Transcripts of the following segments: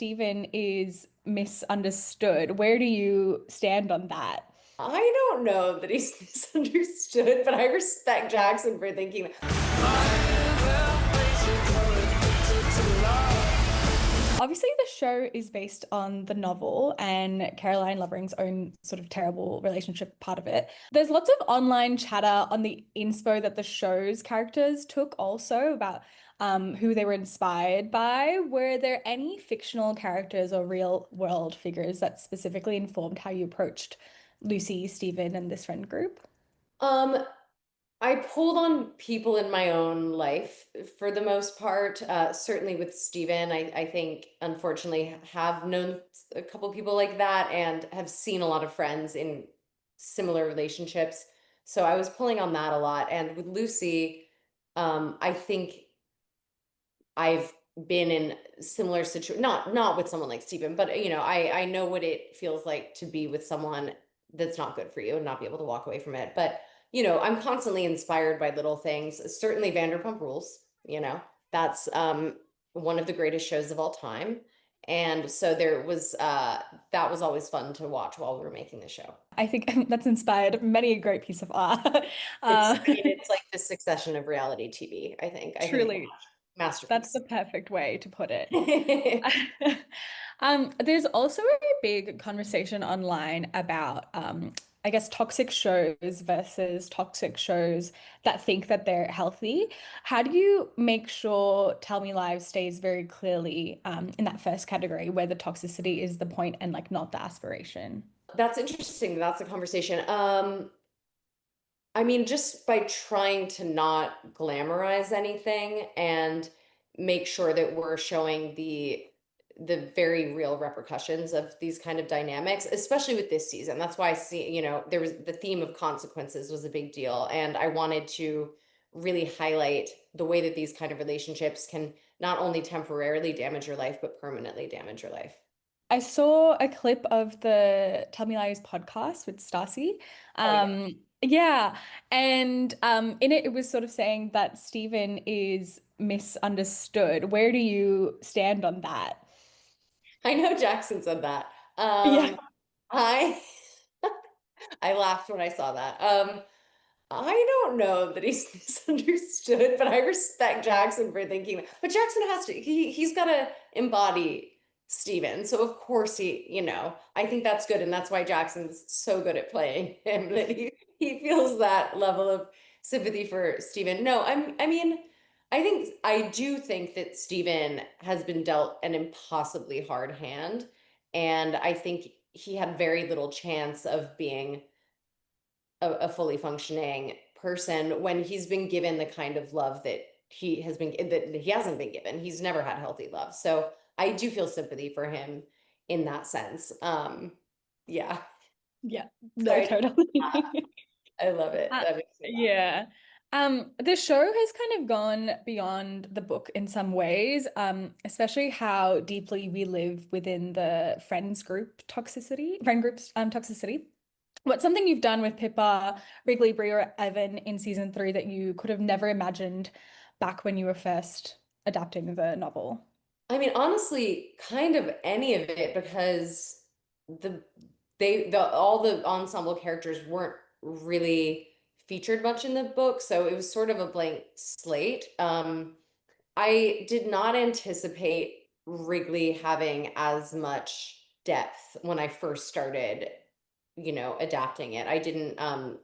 Stephen is misunderstood. Where do you stand on that? I don't know that he's misunderstood, but I respect Jackson for thinking Obviously, the show is based on the novel and Caroline Lovering's own sort of terrible relationship part of it. There's lots of online chatter on the inspo that the show's characters took also about who they were inspired by. Were there any fictional characters or real world figures that specifically informed how you approached Lucy, Stephen, and this friend group? um I pulled on people in my own life for the most part. Certainly with Steven, I think unfortunately have known a couple people like that and have seen a lot of friends in similar relationships. So I was pulling on that a lot. And with Lucy, I think I've been in similar situation, not with someone like Steven, but I know what it feels like to be with someone that's not good for you and not be able to walk away from it. But I'm constantly inspired by little things. Certainly Vanderpump Rules, that's one of the greatest shows of all time. And so there was that was always fun to watch while we were making the show. I think that's inspired many a great piece of art. It's, Uh, I mean, it's like the succession of reality TV, I think. I think truly, that's the masterpiece. perfect way to put it. There's also a big conversation online about, I guess, toxic shows versus toxic shows that think that they're healthy. How do you make sure Tell Me Live stays very clearly, in that first category where the toxicity is the point and like not the aspiration? That's interesting. That's a conversation. I mean, just by trying to not glamorize anything and make sure that we're showing the very real repercussions of these kind of dynamics, especially with this season. That's why I see, there was the theme of consequences was a big deal. And I wanted to really highlight the way that these kind of relationships can not only temporarily damage your life, but permanently damage your life. I saw a clip of the Tell Me Lies podcast with Stassi. Oh yeah. Yeah, and in it, it was sort of saying that Stephen is misunderstood. Where do you stand on that? I know Jackson said that. Yeah. I I laughed when I saw that. I don't know that he's misunderstood, but I respect Jackson for thinking that. But Jackson has to, he's got to embody Steven. So of course I think that's good. And that's why Jackson's so good at playing him, that he feels that level of sympathy for Steven. No, I mean, I do think that Steven has been dealt an impossibly hard hand. And I think he had very little chance of being a fully functioning person when he's been given the kind of love that he hasn't been given. He's never had healthy love. So I do feel sympathy for him in that sense. Yeah. Yeah, no, Sorry to totally. I love it. Uh, That makes me laugh. yeah. The show has kind of gone beyond the book in some ways, especially how deeply we live within the friend group's toxicity. What's something you've done with Pippa, Wrigley, Bree, or Evan in season three that you could have never imagined back when you were first adapting the novel? I mean, honestly, kind of any of it because the all the ensemble characters weren't really featured much in the book, so it was sort of a blank slate. I did not anticipate Wrigley having as much depth when I first started, adapting it. I didn't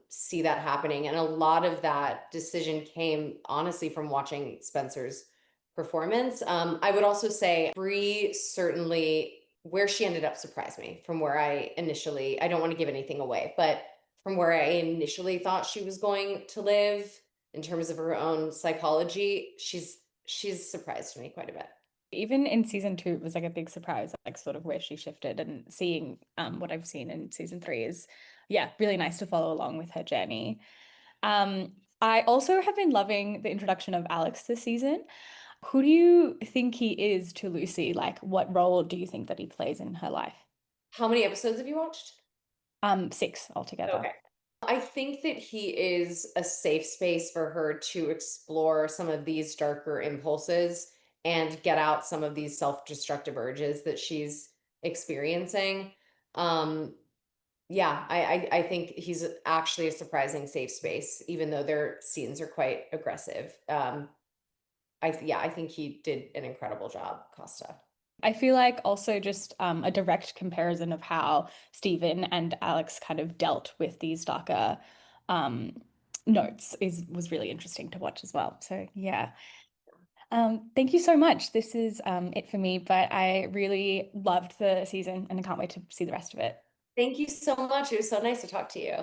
see that happening. And a lot of that decision came honestly from watching Spencer's performance. I would also say Brie certainly where she ended up surprised me from where I don't want to give anything away, but from where I initially thought she was going to live in terms of her own psychology, she's surprised me quite a bit. Even in season two, it was like a big surprise, like sort of where she shifted and seeing what I've seen in season three is, yeah, really nice to follow along with her journey. I also have been loving the introduction of Alex this season. Who do you think he is to Lucy? Like, what role do you think that he plays in her life? How many episodes have you watched? Six altogether. Okay. I think that he is a safe space for her to explore some of these darker impulses and get out some of these self-destructive urges that she's experiencing. Yeah, I think he's actually a surprising safe space, even though their scenes are quite aggressive. Yeah, I think he did an incredible job, Costa. I feel like also just a direct comparison of how Stephen and Alex kind of dealt with these darker um, notes was really interesting to watch as well. So yeah. Thank you so much. This is it for me, but I really loved the season and I can't wait to see the rest of it. Thank you so much. It was so nice to talk to you.